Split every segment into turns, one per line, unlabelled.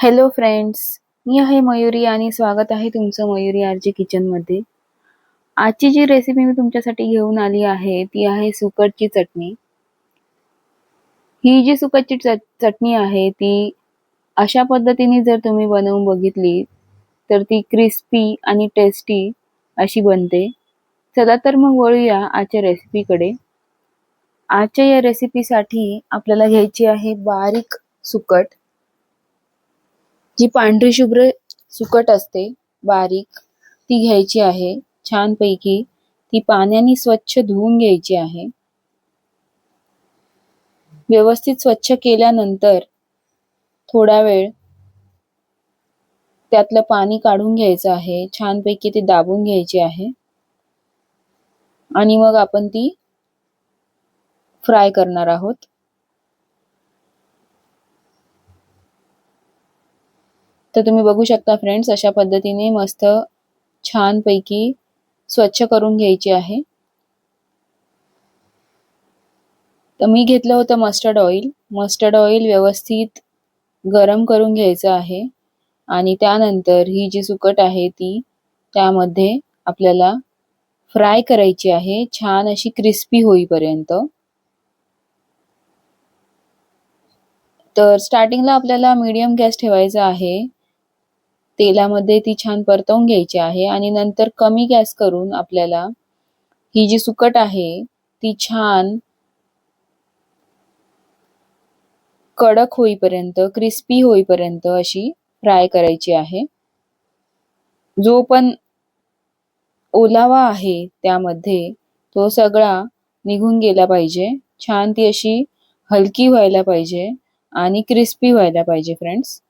Hello friends, मी आहे मयुरी आणि स्वागत आहे तुमचं मयुरी आरजी किचनमध्ये. आजची जी रेसिपी मी तुमच्यासाठी घेऊन आली आहे ती आहे सुकटची चटणी. ही जी सुकटची चटणी आहे ती अशा पद्धतीने जर तुम्ही बनवून बघितली तर ती क्रिस्पी आणि टेस्टी अशी बनते. चला तर मग वळूया आजच्या रेसिपीकडे. आजच्या या रेसिपीसाठी आपल्याला घ्यायची आहे बारीक सुकट. जी पांढरी शुभ्र सुकट असते बारीक, ती घ्यायची आहे. छानपैकी ती पाण्याने स्वच्छ धुवून घ्यायची आहे. व्यवस्थित स्वच्छ केल्यानंतर थोडा वेळ त्यातलं पाणी काढून घ्यायचं आहे. छानपैकी ती दाबून घ्यायची आहे आणि मग आपण ती फ्राय करणार आहोत. तर तुम्ही बघू शकता फ्रेंड्स, अशा पद्धतीने मस्त छानपैकी स्वच्छ करून घ्यायची आहे. तर मी घेतलं होतं मस्टर्ड ऑइल. मस्टर्ड ऑइल व्यवस्थित गरम करून घ्यायचं आहे आणि त्यानंतर ही जी सुकट आहे ती त्यामध्ये आपल्याला फ्राय करायची आहे, छान अशी क्रिस्पी होईपर्यंत. तर स्टार्टिंगला आपल्याला मीडियम गॅस ठेवायचा आहे. तेलामध्ये ती छान परतवून घ्यायची आहे आणि नंतर कमी गॅस करून आपल्याला ही जी सुकट आहे ती छान कडक होईपर्यंत, क्रिस्पी होईपर्यंत अशी फ्राय करायची आहे. जो पण ओलावा आहे त्यामध्ये तो सगळा निघून गेला पाहिजे. छान ती अशी हलकी व्हायला पाहिजे आणि क्रिस्पी व्हायला पाहिजे फ्रेंड्स.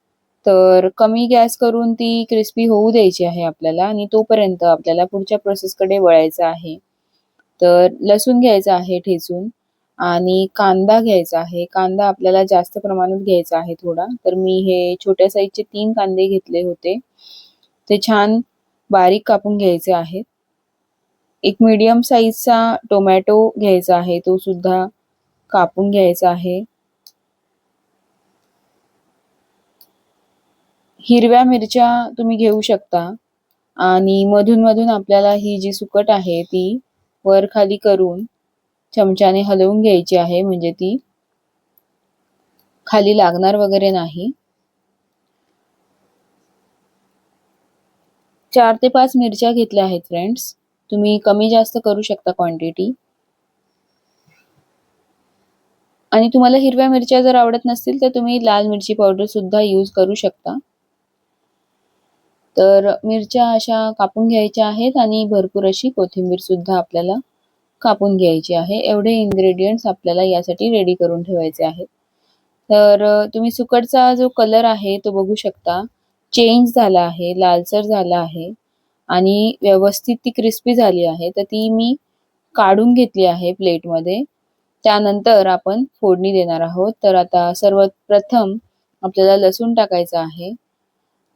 तर कमी गॅस करून ती क्रिस्पी होऊ द्यायची आहे आपल्याला आणि तोपर्यंत आपल्याला पुढच्या प्रोसेसकडे वळायचं आहे. तर लसूण घ्यायचा आहे ठेचून आणि कांदा घ्यायचा आहे. कांदा आपल्याला जास्त प्रमाणात घ्यायचा आहे थोडा. तर मी हे छोट्या साईजचे 3 कांदे घेतले होते. ते छान बारीक कापून घ्यायचे आहेत. एक मीडियम साईजचा टोमॅटो घ्यायचा आहे, तो सुद्धा कापून घ्यायचा आहे. हिरव्या मिरच्या तुम्ही घेऊ शकता आणि मधून मधून आपल्याला ही जी सुकट आहे ती वर खाली करून चमच्याने हलवून घ्यायची आहे, म्हणजे ती खाली लागणार वगैरे नाही. 4 ते 5 मिरच्या घेतल्या आहेत फ्रेंड्स. तुम्ही कमी जास्त करू शकता क्वांटिटी. आणि तुम्हाला हिरव्या मिरच्या जर आवडत नसतील तर तुम्ही लाल मिरची पावडर सुद्धा यूज करू शकता. तर मिरच्या अशा कापून घ्यायच्या आहेत आणि भरपूर अशी कोथिंबीर सुद्धा आपल्याला कापून घ्यायची आहे. एवढे इन्ग्रेडियंट्स आपल्याला यासाठी रेडी करून ठेवायचे आहेत. तर तुम्ही सुकटचा जो कलर आहे तो बघू शकता, चेंज झाला आहे, लालसर झाला आहे आणि व्यवस्थित ती क्रिस्पी झाली आहे. तर ती मी काढून घेतली आहे प्लेटमध्ये. त्यानंतर आपण फोडणी देणार आहोत. तर आता सर्वप्रथम आपल्याला लसूण टाकायचा आहे.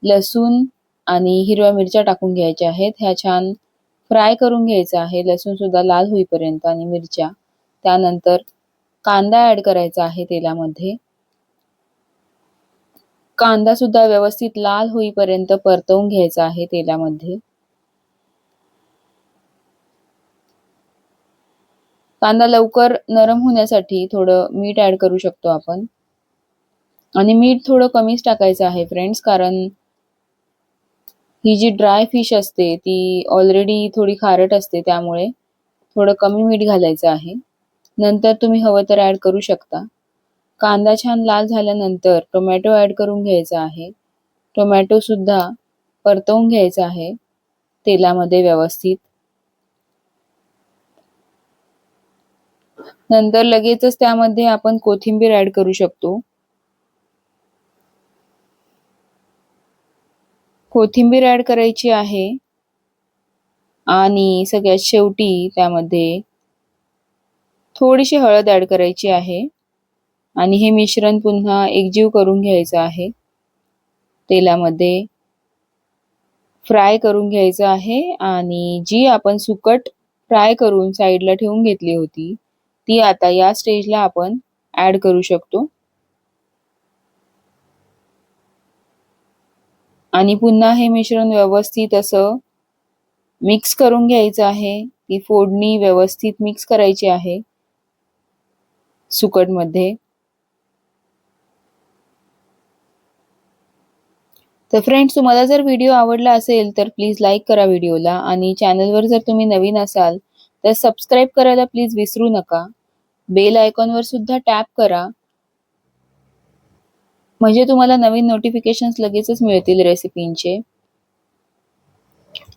लसूण आणि हिरव्या मिरच्या टाकून घ्यायच्या आहेत. ह्या छान फ्राय करून घ्यायचा आहे, लसूण सुद्धा लाल होईपर्यंत आणि मिरच्या. त्यानंतर कांदा ऍड करायचा आहे तेलामध्ये. कांदा सुद्धा व्यवस्थित लाल होईपर्यंत परतवून घ्यायचा आहे तेलामध्ये. कांदा लवकर नरम होण्यासाठी थोडं मीठ ऍड करू शकतो आपण. आणि मीठ थोडं कमीच टाकायचं आहे फ्रेंड्स, कारण ही जी ड्राय फिश असते ती ऑलरेडी थोडी खारट असते, त्यामुळे थोडं कमी मीठ घालायचं आहे. नंतर तुम्ही हवं तर ऍड करू शकता. कांदा छान लाल झाल्यानंतर टोमॅटो ऍड करून घ्यायचा आहे. टोमॅटो सुद्धा परतवून घ्यायचा आहे तेलामध्ये व्यवस्थित. नंतर लगेचच त्यामध्ये आपण कोथिंबीर ऍड करू शकतो. कोथिंबीर ऍड करायची आहे आणि सगळ्यात शेवटी त्यामध्ये थोडीशी हळद ऍड करायची आहे आणि हे मिश्रण पुन्हा एकजीव करून घ्यायचं आहे. तेलामध्ये फ्राय करून घ्यायचं आहे आणि जी आपण सुकट फ्राय करून साईडला ठेवून घेतली होती ती आता या स्टेजला आपण ऍड करू शकतो. आणि पुन्हा हे मिश्रण व्यवस्थित असं मिक्स करून घ्यायचं आहे. ती फोडणी व्यवस्थित मिक्स करायची आहे सुकटमध्ये. तर फ्रेंड्स, तुम्हाला जर व्हिडिओ आवडला असेल तर प्लीज लाईक करा व्हिडिओला, आणि चॅनलवर जर तुम्ही नवीन असाल तर सबस्क्राईब करायला प्लीज विसरू नका. बेल आयकॉनवर सुद्धा टॅप करा, म्हणजे तुम्हाला नवीन नोटिफिकेशन्स लगेचच मिळतील रेसिपींचे.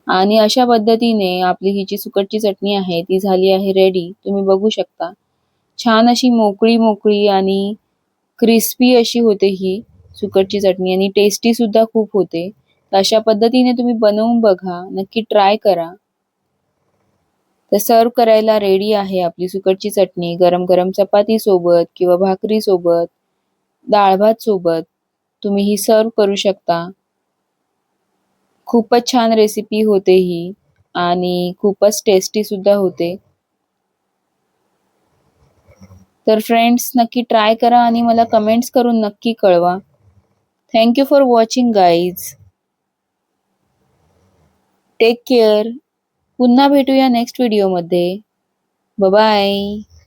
आणि अशा पद्धतीने आपली ही जी सुकटची चटणी आहे ती झाली आहे रेडी. तुम्ही बघू शकता छान अशी मोकळी मोकळी आणि क्रिस्पी अशी होते ही सुकटची चटणी, आणि टेस्टी सुद्धा खूप होते. तर अशा पद्धतीने तुम्ही बनवून बघा, नक्की ट्राय करा. तर सर्व करायला रेडी आहे आपली सुकटची चटणी, गरम गरम चपाती सोबत किंवा भाकरी सोबत, डाळ भात सोबत तुम्ही ही सर्व करू शकता. खूपच छान रेसिपी होते ही, आणि खूपच टेस्टी सुद्धा होते. तर फ्रेंड्स, नक्की ट्राय करा आणि मला कमेंट्स करून नक्की कळवा. Thank you for watching guys. Take care. पुन्हा भेटूया नेक्स्ट व्हिडिओमध्ये. Bye bye.